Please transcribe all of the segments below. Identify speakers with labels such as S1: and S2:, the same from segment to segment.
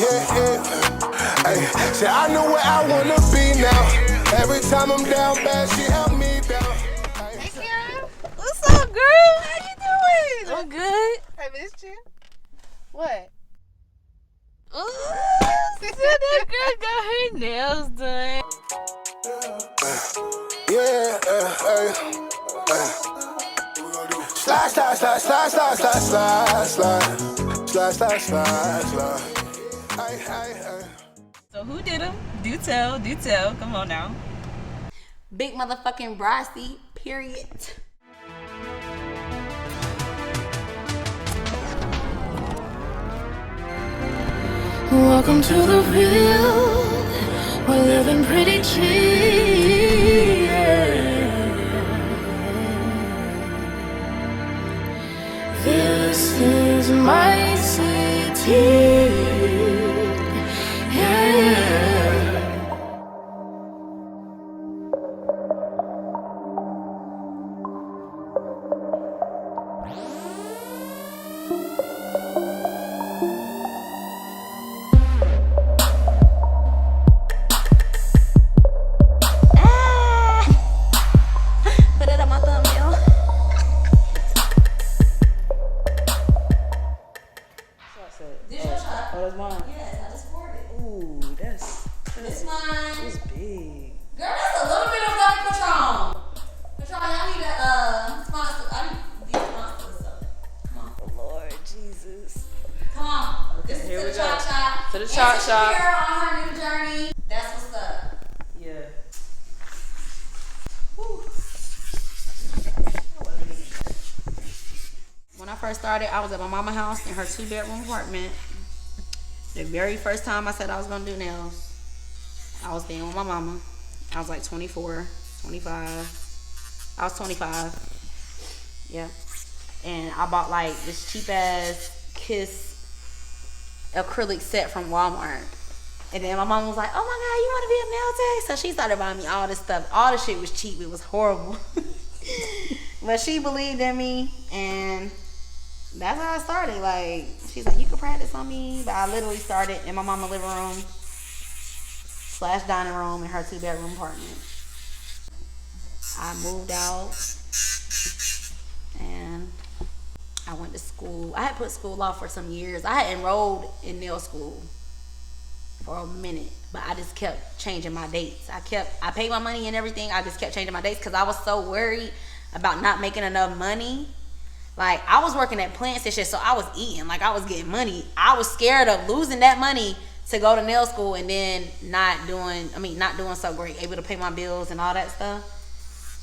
S1: Ay, say I know where I wanna be now. Every time I'm down bad, she help me down.
S2: Hey, Karen. What's up, girl? How you doing? I'm good. I missed you. What? Ooh, that girl got her nails done.
S1: Slide, slide, slide, slide, slide, slide, slide, slide, slide, slide, slide, slide.
S3: So who did them? Do tell, do tell. Come on now.
S4: Big motherfucking Brosty, period.
S5: Welcome to the field. We're living pretty cheap. This is my city.
S4: Put it on my thumbnail. This your shot?
S3: Oh, that's mine.
S4: Yes, I just poured it.
S3: Ooh, that's
S4: This mine.
S3: it's big.
S4: Girl, that's a little bit of fucking Patron. Patron, y'all need a sponsor. I need these sponsors. Come on.
S3: Oh, Lord Jesus.
S4: Come on. This is
S3: here
S4: to
S3: we
S4: the
S3: go.
S4: Choc Shop.
S3: To the Choc Shop.
S4: Kara on her new journey. That's what's up.
S3: Yeah.
S4: When I first started, I was at my mama's house in her 2-bedroom apartment. The very first time I said I was gonna do nails, I was staying with my mama. I was like 24, 25. I was 25. Yeah. And I bought like this cheap ass Kiss acrylic set from Walmart. And then my mom was like, oh my God, you wanna be a nail tech? So she started buying me all this stuff. All the shit was cheap. It was horrible. But she believed in me, and that's how I started. Like, she's like, you can practice on me. But I literally started in my mama's living room / dining room in her 2-bedroom apartment. I moved out and I went to school. I had put school off for some years. I had enrolled in nail school for a minute, but I just kept changing my dates. I paid my money and everything. I just kept changing my dates because I was so worried about not making enough money. Like, I was working at plants and shit, so I was eating. Like, I was getting money. I was scared of losing that money to go to nail school and then not doing so great, able to pay my bills and all that stuff.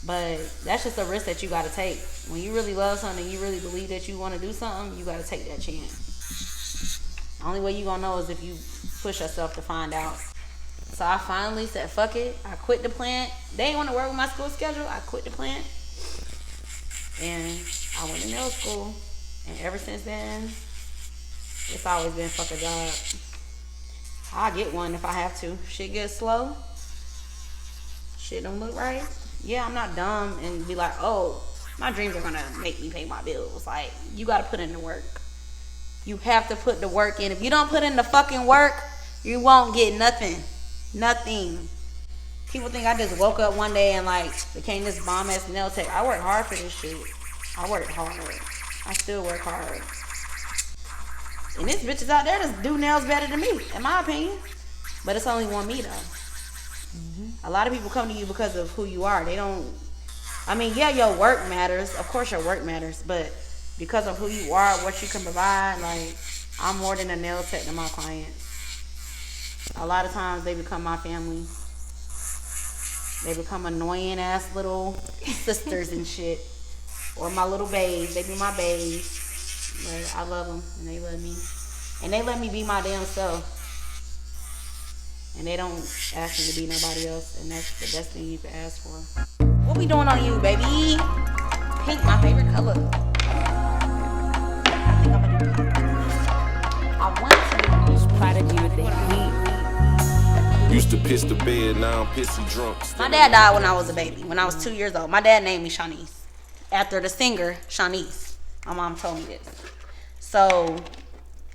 S4: But that's just a risk that you got to take. When you really love something, you really believe that you want to do something, you got to take that chance. The only way you going to know is if you push yourself to find out. So I finally said, fuck it. I quit the plant. They didn't want to work with my school schedule. I quit the plant. And I went to nail school. And ever since then, it's always been fuck a job. I'll get one if I have to. Shit gets slow. Shit don't look right. Yeah, I'm not dumb and be like, oh, my dreams are gonna make me pay my bills. Like, you gotta put in the work. You have to put the work in. If you don't put in the fucking work, you won't get nothing. Nothing. People think I just woke up one day and like became this bomb ass nail tech. I worked hard for this shit. I worked hard. I still work hard. And there's bitches out there that do nails better than me, in my opinion. But it's only one me though. A lot of people come to you because of who you are. They don't, I mean, yeah, your work matters. Of course your work matters, but because of who you are, what you can provide, like, I'm more than a nail tech to my clients. A lot of times they become my family. They become annoying ass little sisters and shit. Or my little babes. They be my babes. But I love them and they love me. And they let me be my damn self. And they don't ask me to be nobody else. And that's the best thing you can ask for. What we doing on you, baby? Pink, my favorite color. I think I'm gonna do pink. I want to do prodigy with the heat.
S1: Used to piss the bed, now I'm pissy drunk.
S4: My dad died when I was a baby, when I was 2 years old. My dad named me Shanice, after the singer Shanice. My mom told me this. So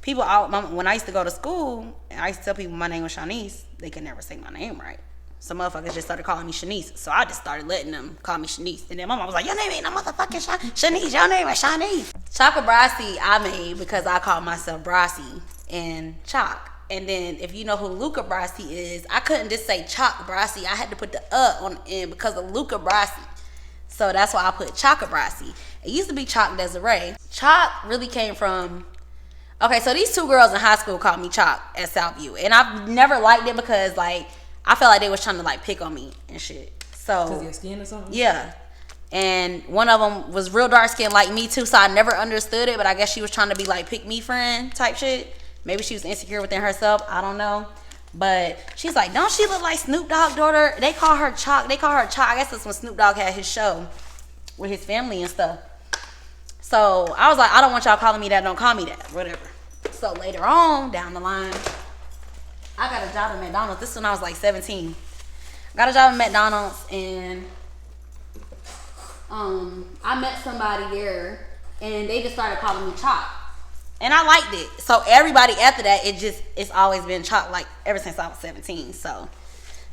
S4: people out when I used to go to school, and I used to tell people my name was Shanice, they could never say my name right. Some motherfuckers just started calling me Shanice, so I just started letting them call me Shanice. And then my mom was like, your name ain't no motherfucking Shanice, your name is Shanice. Choc Brasi I made because I called myself Brasi and Choc. And then if you know who Luca Brasi is, I couldn't just say Choc Brasi. I had to put the on the end because of Luca Brasi. So that's why I put Choc Brasi. It used to be Choc Desiree. Choc really came from, okay, so these two girls in high school called me Choc at Southview. And I've never liked it because, like, I felt like they was trying to, like, pick on me and shit. So,
S3: because of your skin or something?
S4: Yeah. And one of them was real dark skin like me too, so I never understood it, but I guess she was trying to be like pick me friend type shit. Maybe she was insecure within herself, I don't know. But she's like, don't she look like Snoop Dogg's daughter? They call her Choc. They call her Choc. I guess that's when Snoop Dogg had his show with his family and stuff. So I was like, I don't want y'all calling me that. Don't call me that. Whatever. So later on down the line, I got a job at McDonald's. This is when I was like 17. Got a job at McDonald's, and I met somebody there, and they just started calling me Choc. And I liked it. So everybody after that, it's always been Choc, like ever since I was 17. So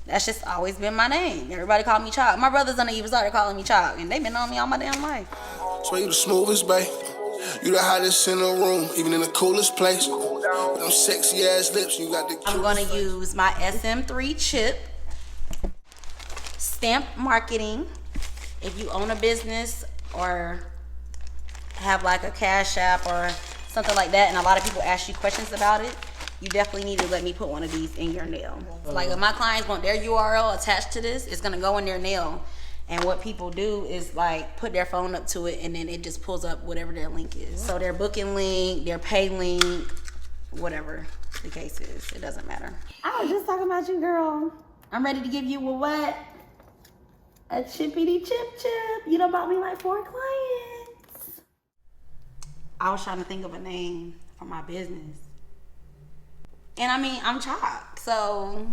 S4: that's just always been my name. Everybody called me Choc. My brothers on the even started calling me Choc, and they've been on me all my damn life.
S1: So you the smoothest, babe. You the hottest in the room, even in the coolest place. With them sexy ass lips, you got the cutest.
S4: I'm gonna use my SM3 chip. Stamp marketing. If you own a business or have like a Cash App or something like that, and a lot of people ask you questions about it, you definitely need to let me put one of these in your nail. Like if my clients want their URL attached to this, it's gonna go in their nail. And what people do is like put their phone up to it, and then it just pulls up whatever their link is. So their booking link, their pay link, whatever the case is, it doesn't matter. I was just talking about you, girl. I'm ready to give you a what? A chippity chip. You done bought me like 4 clients. I was trying to think of a name for my business. And I mean, I'm Choc, so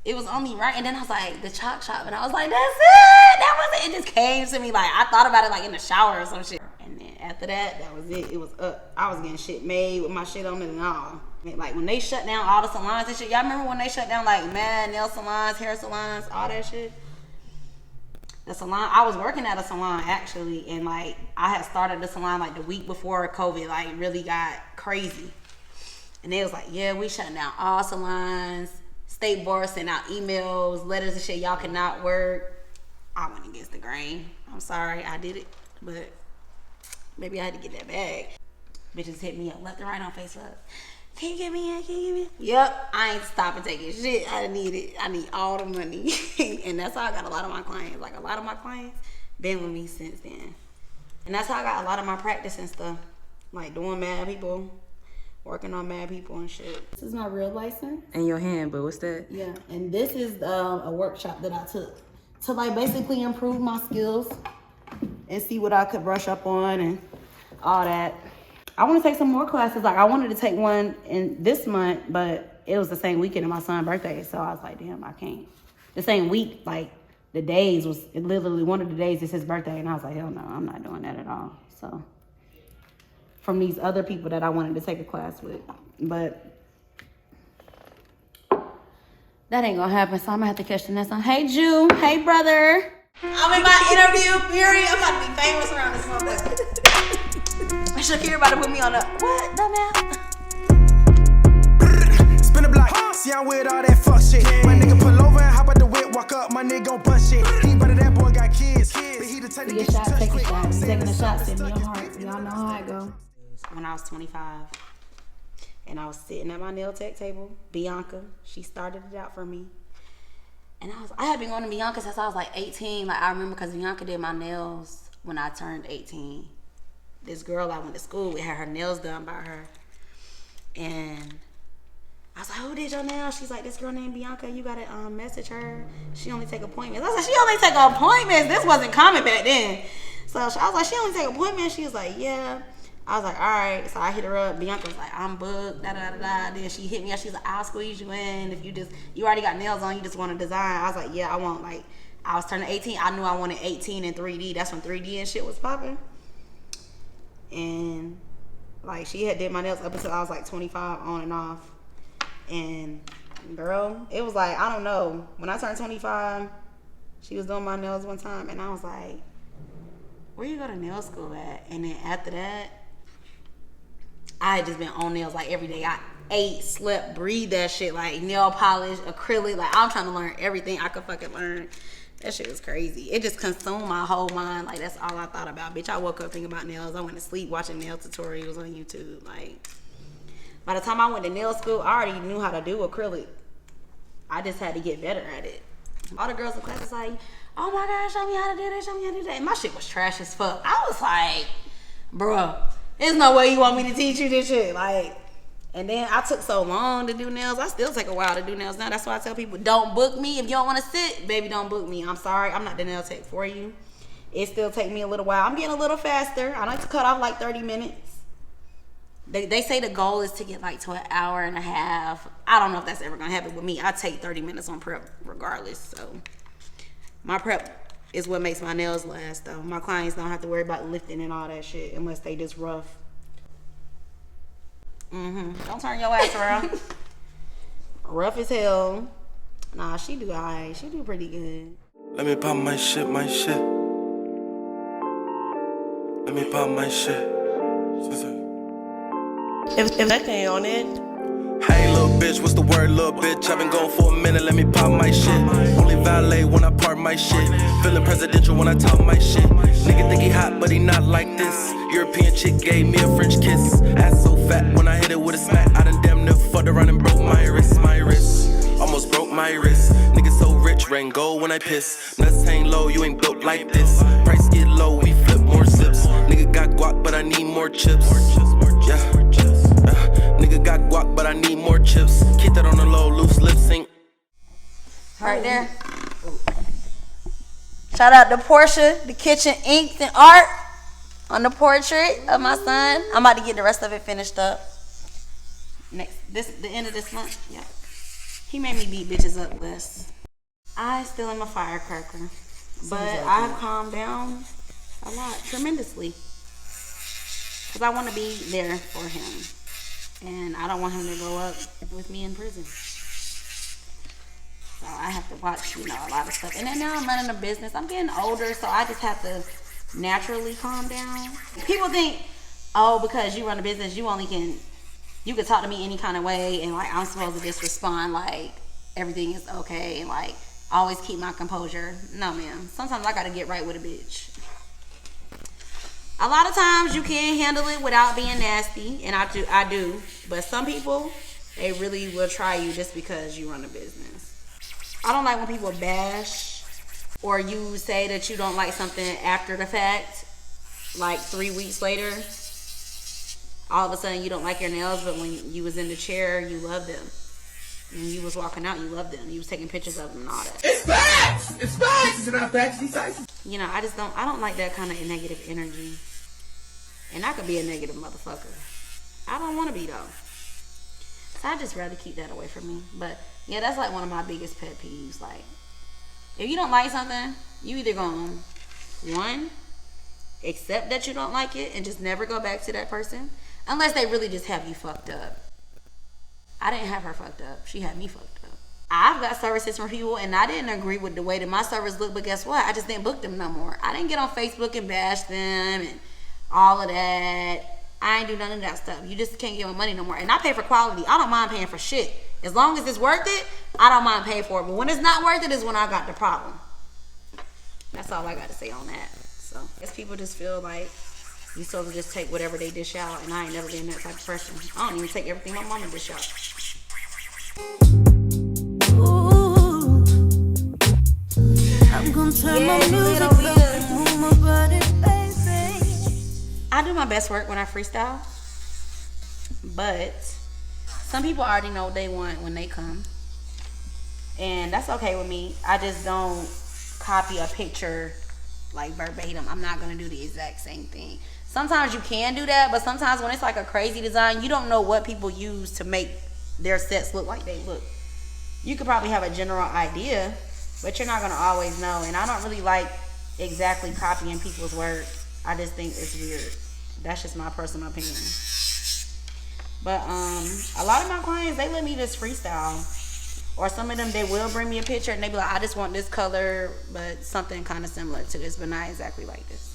S4: it was only right. And then I was like, the Choc Shop. And I was like, that's it. That was it. It just came to me. Like, I thought about it like in the shower or some shit. And then after that, that was it. It was up. I was getting shit made with my shit on it and all. Like, when they shut down all the salons and shit. Y'all remember when they shut down, like, mad nail salons, hair salons, all that shit? The salon, I was working at a salon, actually. And, like, I had started the salon, like, the week before COVID, like, really got crazy. And they was like, yeah, we shutting down all salons. State board sent out emails, letters and shit. Y'all cannot work. I went against the grain. I'm sorry, I did it, but maybe I had to get that bag. Bitches hit me up left and right on Facebook. Can you get me in? Can you get me in? Yep, I ain't stopping taking shit. I need it. I need all the money. And that's how I got a lot of my clients. Like, a lot of my clients been with me since then. And that's how I got a lot of my practice and stuff. Like, doing mad people, working on mad people and shit. This is my real license.
S3: In your hand, but what's that?
S4: Yeah, and this is a workshop that I took to like basically improve my skills and see what I could brush up on and all that. I want to take some more classes. Like, I wanted to take one in this month, but it was the same weekend of my son's birthday, so I was like, damn, I can't. The same week, like the days was literally one of the days is his birthday, and I was like, hell no, I'm not doing that at all. So from these other people that I wanted to take a class with, but that ain't gonna happen, so I'm gonna have to catch the next one. Hey, Jew. Hey, brother. I'm in my interview period. I'm about to be famous around this motherfucker. Shakira about to put me on a what? Dumbass.
S6: Spin a block. See, I'm with all that fuck shit. My nigga pull over and hop out the whip, walk up. My nigga gon' bust shit. He better that boy got kids. But he the type to get you touched
S4: Take a
S6: quick.
S4: shot. You taking a shot, send me your heart. Y'all know how it go. When I was 25, and I was sitting at my nail tech table, Bianca, she started it out for me. And I had been going to Bianca since I was like 18. Like, I remember because Bianca did my nails when I turned 18. This girl I went to school with had her nails done by her. And I was like, who did your nails? She's like, this girl named Bianca. You gotta message her. She only take appointments. I was like, she only take appointments? This wasn't common back then. So I was like, she only take appointments? She was like, yeah. I was like, all right. So I hit her up. Bianca was like, I'm booked, da-da-da-da. Then she hit me up. She's like, I'll squeeze you in. If you already got nails on, you just want to design. I was like, yeah, I want, like, I was turning 18. I knew I wanted 18 in 3D. That's when 3D and shit was popping. And Like, she had did my nails up until I was like 25 on and off. And girl, it was like, I don't know. When I turned 25, she was doing my nails one time, and I was like, where you go to nail school at? And then after that, I had just been on nails like every day. I ate, slept, breathed that shit, like nail polish, acrylic. Like, I'm trying to learn everything I could fucking learn. That shit was crazy. It just consumed my whole mind. Like, that's all I thought about. Bitch, I woke up thinking about nails. I went to sleep watching nail tutorials on YouTube. Like, by the time I went to nail school, I already knew how to do acrylic. I just had to get better at it. All the girls in class was like, oh my God, show me how to do that, show me how to do that. And my shit was trash as fuck. I was like, bruh, there's no way you want me to teach you this shit. Like, and then I took so long to do nails. I still take a while to do nails now. That's why I tell people, don't book me. If you don't want to sit, baby, don't book me. I'm sorry. I'm not the nail tech for you. It still take me a little while. I'm getting a little faster. I like to cut off like 30 minutes. They say the goal is to get like to an hour and a half. I don't know if that's ever going to happen with me. I take 30 minutes on prep regardless. So my prep is what makes my nails last, though. My clients don't have to worry about lifting and all that shit unless they just rough. Don't turn your ass around. Rough as hell. Nah, she do alright. She do pretty good.
S7: Let me pop my shit, my shit. Let me pop my shit.
S8: If that ain't on it.
S7: Hey, little bitch, what's the word, little bitch? I've been going for a minute, let me pop my shit. Only valet when I park my shit. Feeling presidential when I talk my shit. Nigga think he hot, but he not like this. European chick gave me a French kiss. Ass so fat when I hit it with a smack. I done damn near fucked around and broke my wrist. Almost broke my wrist. Nigga so rich, rain gold when I piss. Nuts hang low, you ain't built like this. Price get low, we flip more sips. Nigga got guac, but I need more chips. Yeah. Nigga got guac, but I need more chips. Keep that on the low, loose lip sync.
S4: Right there. Shout out to Portia, the kitchen inks and art on the portrait of my son. I'm about to get the rest of it finished up. The end of this month. Yeah. He made me beat bitches up less. I still am a firecracker, but I've calmed down a lot, tremendously, because I want to be there for him. And I don't want him to grow up with me in prison. So I have to watch, a lot of stuff. And then now I'm running a business. I'm getting older, so I just have to naturally calm down. People think, oh, because you run a business, you can talk to me any kind of way, and like I'm supposed to just respond like everything is okay, and like always keep my composure. No, man. Sometimes I gotta get right with a bitch. A lot of times you can't handle it without being nasty, and I do. But some people, they really will try you just because you run a business. I don't like when people bash or you say that you don't like something after the fact, like 3 weeks later. All of a sudden you don't like your nails, but when you was in the chair, you loved them. When you was walking out, you loved them. You was taking pictures of them and all that.
S1: It's facts! It's facts! It's not facts, these facts.
S4: I don't like that kind of negative energy. And I could be a negative motherfucker. I don't want to be, though. So I just rather keep that away from me. But, yeah, that's like one of my biggest pet peeves. Like, if you don't like something, you either gonna, one, accept that you don't like it and just never go back to that person. Unless they really just have you fucked up. I didn't have her fucked up. She had me fucked up. I've got services from people and I didn't agree with the way that my service looked, but guess what? I just didn't book them no more. I didn't get on Facebook and bash them and all of that. I ain't do none of that stuff. You just can't give me money no more. And I pay for quality. I don't mind paying for shit. As long as it's worth it, I don't mind paying for it. But when it's not worth it is when I got the problem. That's all I got to say on that. So, I guess people just feel like you supposed to just take whatever they dish out, and I ain't never been that type of person. I don't even take everything my mama dish out.
S5: Ooh, I'm gonna turn my music up and move my body, baby.
S4: I do my best work when I freestyle, but some people already know what they want when they come, and that's okay with me. I just don't copy a picture like verbatim. I'm not gonna do the exact same thing. Sometimes you can do that, but sometimes when it's like a crazy design, you don't know what people use to make their sets look like they look. You could probably have a general idea, but you're not gonna always know. And I don't really like exactly copying people's work. I just think it's weird. That's just my personal opinion. But a lot of my clients, they let me just freestyle. Or some of them, they will bring me a picture and they be like, I just want this color, but something kind of similar to this, but not exactly like this.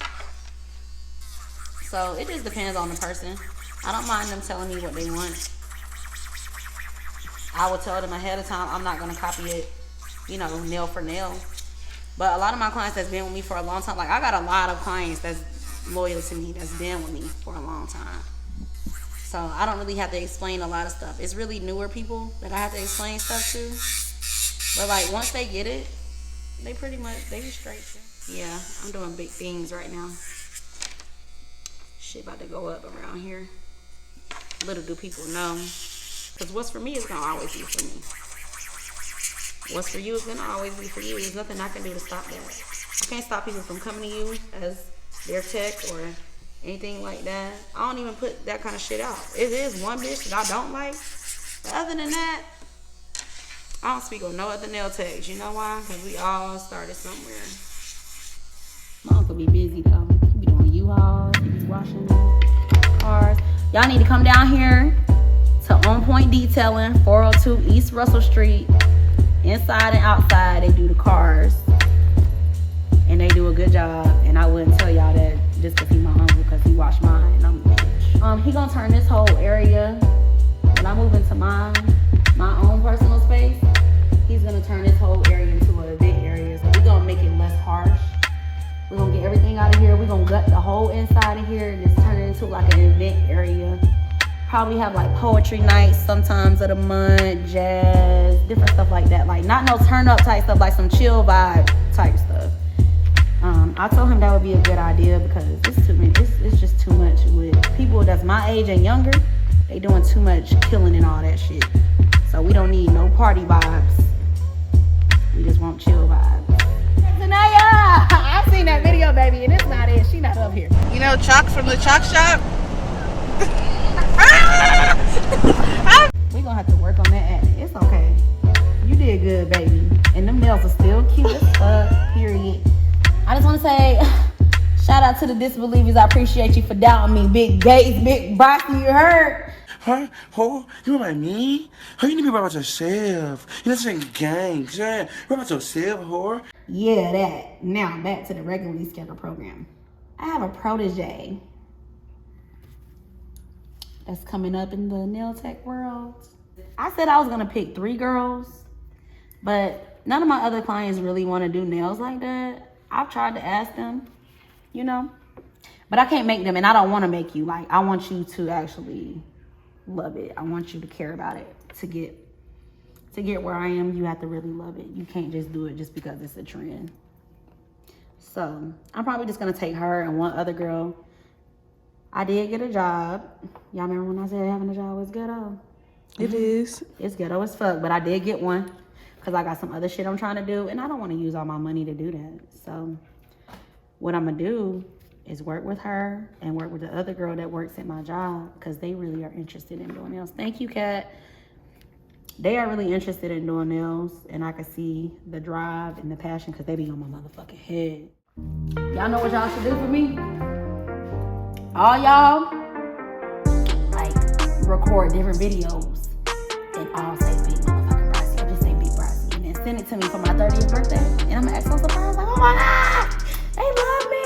S4: So it just depends on the person. I don't mind them telling me what they want. I will tell them ahead of time, I'm not going to copy it, you know, nail for nail. But a lot of my clients that's been with me for a long time, like I got a lot of clients that's loyal to me, that's been with me for a long time. So I don't really have to explain a lot of stuff. It's really newer people that I have to explain stuff to. But like once they get it, they pretty much, they be straight. Yeah, I'm doing big things right now. Shit about to go up around here. Little do people know. Because what's for me is going to always be for me. What's for you is going to always be for you. There's nothing I can do to stop that. I can't stop people from coming to you as their tech or anything like that. I don't even put that kind of shit out. It is one bitch that I don't like. But other than that, I don't speak on no other nail techs. You know why? Because we all started somewhere. My uncle be busy though. He be doing U-Hauls. He be washing cars. Y'all need to come down here to On Point Detailing, 402 East Russell Street. Inside and outside, they do the cars. And they do a good job. And I wouldn't tell y'all that just because he's my uncle, because he washed mine and I'm a bitch. He gonna turn this whole area, when I move into my own personal space, he's gonna turn this whole area into an event area. So we're gonna make it less harsh. We're gonna get everything out of here. We're gonna gut the whole inside of here and just turn it into like an event area. Probably have like poetry nights sometimes of the month, jazz, different stuff like that. Like not no turn up type stuff, like some chill vibe type stuff. I told him that would be a good idea because it's too many. It's just too much with people that's my age and younger. They doing too much killing and all that shit. So we don't need no party vibes. We just want chill vibes. Zanaya! I've seen that video, baby, and it's not it. She not up here.
S2: You know Choc from the Choc Shop?
S4: We gonna have to work on that acting. It's okay. You did good, baby. And them nails are still cute as fuck, period. I just want to say, shout out to the disbelievers. I appreciate you for doubting me. Big Gates, Big Brocky, you heard?
S9: Huh? Who? You about me? How you need to be about yourself? You're not saying gang, yeah. What about yourself, whore?
S4: Yeah, that. Now, back to the regularly scheduled program. I have a protege that's coming up in the nail tech world. I said I was going to pick 3 girls, but none of my other clients really want to do nails like that. I've tried to ask them, you know, but I can't make them, and I don't want to make you. Like, I want you to actually love it. I want you to care about it. To get where I am, you have to really love it. You can't just do it just because it's a trend. So I'm probably just gonna take her and one other girl. I did get a job. Y'all remember when I said having a job was ghetto?
S2: It is.
S4: It's ghetto as fuck, but I did get one because I got some other shit I'm trying to do, and I don't want to use all my money to do that. So what I'm gonna do is work with her and work with the other girl that works at my job because they really are interested in doing nails. Thank you, Kat. They are really interested in doing nails, and I can see the drive and the passion because they be on my motherfucking head. Y'all know what y'all should do for me? All y'all, like, record different videos and all say big motherfucking Brassy. Or just say big Brassy. And then send it to me for my 30th birthday. And I'm gonna act so surprised, like, oh my God, they love me.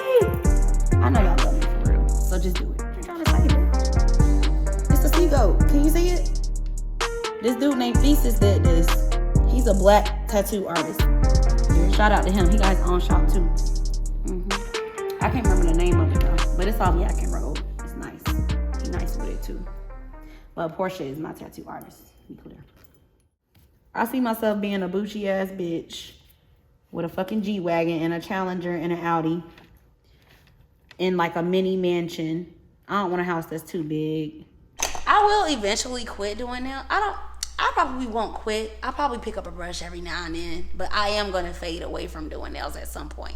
S4: I know y'all love me for real, so just do it. I'm trying to say it. It's a seagull. Can you see it? This dude named Thesis did this. He's a black tattoo artist. Shout out to him. He got his own shop too. I can't remember the name of it though, but it's all Yak and Roll. It's nice. He's nice with it too. But Portia is my tattoo artist. Be clear. I see myself being a bougie ass bitch with a fucking G-Wagon and a Challenger and an Audi in like a mini mansion. I don't want a house that's too big. I will eventually quit doing nails. I probably won't quit. I'll probably pick up a brush every now and then, but I am gonna fade away from doing nails at some point.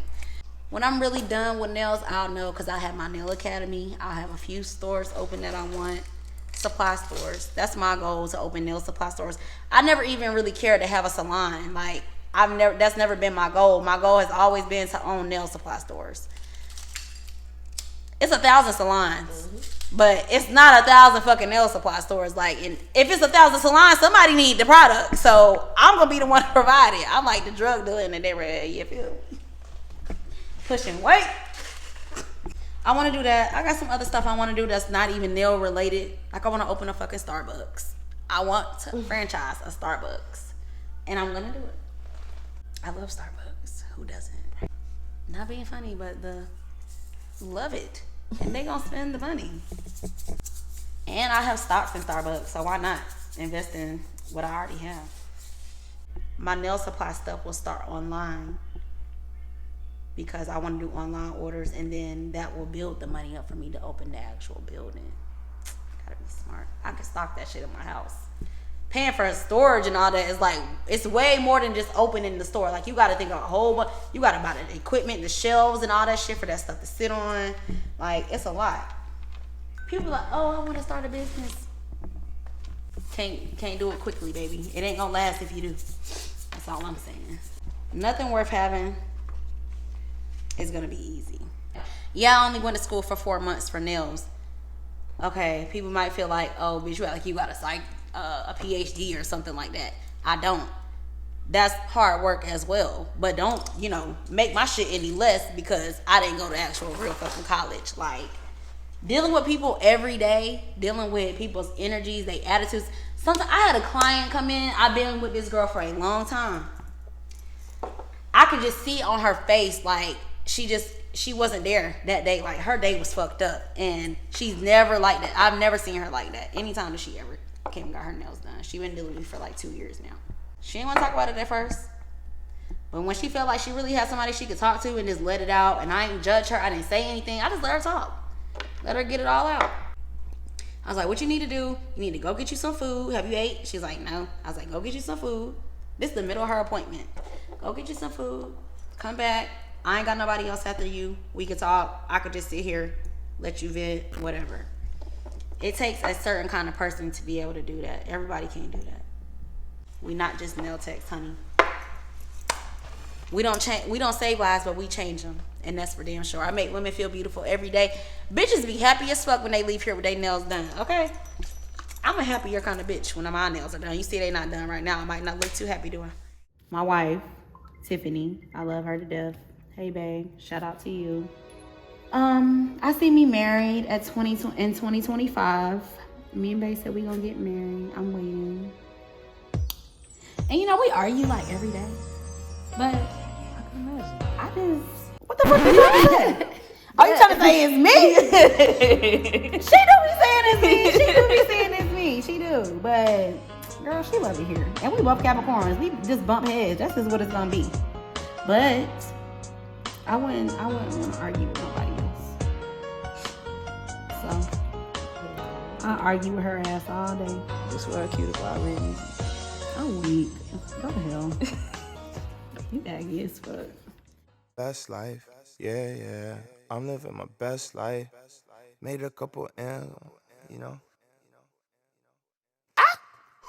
S4: When I'm really done with nails, I'll know because I have my nail academy. I'll have a few stores open that I want. Supply stores. That's my goal, to open nail supply stores. I never even really cared to have a salon. Like, that's never been my goal. My goal has always been to own nail supply stores. It's 1,000 salons. But it's not 1,000 fucking nail supply stores. Like, and if it's 1,000 salons, somebody need the product. So I'm gonna be the one to provide it. I'm like the drug dealer in the neighborhood. You feel me? Pushing weight. I want to do that. I got some other stuff I want to do that's not even nail related. Like I want to open a fucking Starbucks. I want to franchise a Starbucks, and I'm gonna do it. I love Starbucks. Who doesn't? Not being funny, but love it. And they gonna spend the money. And I have stocks in Starbucks, so why not invest in what I already have? My nail supply stuff will start online because I want to do online orders, and then that will build the money up for me to open the actual building. Gotta be smart. I can stock that shit in my house. Paying for storage and all that is like, it's way more than just opening the store. Like, you gotta think of a whole bunch. You gotta buy the equipment, the shelves and all that shit for that stuff to sit on. Like, it's a lot. People are like, oh, I want to start a business. Can't do it quickly, baby. It ain't gonna last if you do. That's all I'm saying. Nothing worth having is gonna be easy. Yeah, I only went to school for 4 months for nails. Okay, people might feel like, oh, bitch, you got a PhD or something like that. I don't. That's hard work as well. But don't, make my shit any less because I didn't go to actual real fucking college. Like, dealing with people every day, dealing with people's energies, their attitudes. Sometimes I had a client come in. I've been with this girl for a long time. I could just see on her face, like, she wasn't there that day. Like, her day was fucked up. And she's never like that. I've never seen her like that. Anytime that she ever came and got her nails done. She been dealing with me for like 2 years now. She didn't want to talk about it at first. But when she felt like she really had somebody she could talk to and just let it out, and I didn't judge her, I didn't say anything, I just let her talk. Let her get it all out. I was like, what you need to do, you need to go get you some food. Have you ate? She's like, no. I was like, go get you some food. This is the middle of her appointment. Go get you some food. Come back. I ain't got nobody else after you. We could talk. I could just sit here, let you vent, whatever. It takes a certain kind of person to be able to do that. Everybody can't do that. We not just nail techs, honey. We don't save lives, but we change them. And that's for damn sure. I make women feel beautiful every day. Bitches be happy as fuck when they leave here with their nails done, okay? I'm a happier kind of bitch when my nails are done. You see they not done right now. I might not look too happy doing. My wife, Tiffany, I love her to death. Hey, babe, shout out to you. I see me married in 2025. Me and babe said we gonna get married. I'm waiting. And we argue like every day. But I just, what the fuck is that? Are you trying to say it's me? She do be saying it's me. She do be saying it's me. She do. But girl, she love it here. And we both Capricorns. We just bump heads. That's just what it's gonna be. But I wouldn't want to argue with nobody else. So I argue with her ass all day.
S3: Just for a cuticle already.
S4: I'm weak. Go to hell. You aggy as fuck.
S10: Best life, yeah. I'm living my best life. Made a couple M's,
S4: I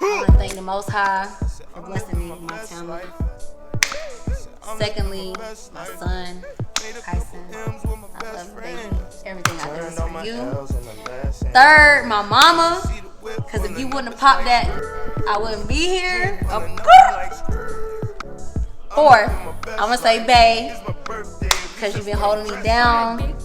S4: want to thank the Most High for blessing me with my talent. Secondly, my son, Tyson. I love you, baby. Everything I do is for you. Third, my mama. Because if you wouldn't have popped that, I wouldn't be here. Fourth, I'm going to say bae. Because you've been holding me down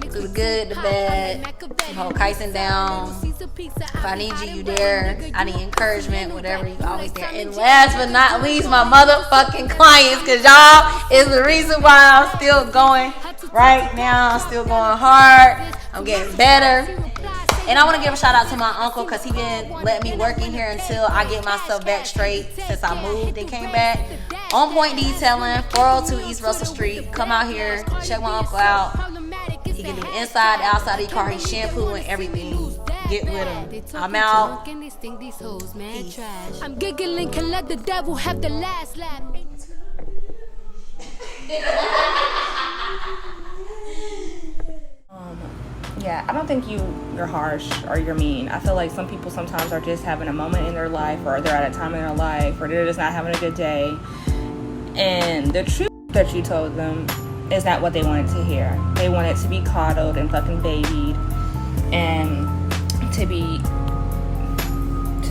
S4: through the good, the bad. You hold Kyson down. If I need you, you there. I need encouragement, whatever, you always there. And last but not least, my motherfucking clients, because y'all is the reason why I'm still going right now. I'm still going hard. I'm getting better. And I want to give a shout out to my uncle because he been letting me work in here until I get myself back straight since I moved and came back. On Point Detailing, 402 East Russell Street. Come out here, check my uncle out. He can do the inside, the outside of your car. He shampoo and everything. Get with him. I'm out. Peace.
S5: I'm giggling, can let the devil have the last laugh.
S3: Yeah, I don't think you're harsh or you're mean. I feel like some people sometimes are just having a moment in their life, or they're at a time in their life, or they're just not having a good day. And the truth that you told them is not what they wanted to hear. They wanted to be coddled and fucking babied, and to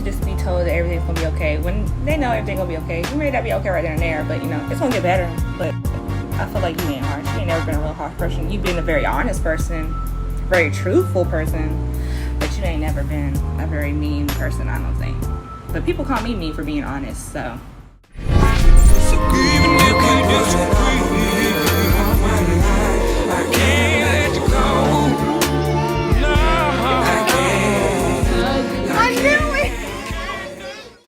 S3: just be told that everything's gonna be okay when they know everything's gonna be okay. You may not be okay right then and there, but you know, it's gonna get better. But I feel like you ain't harsh. You ain't never been a real harsh person. You've been a very honest person, very truthful person, but you ain't never been a very mean person, I don't think. But people call me mean for being honest, so.
S5: Even if we disagree.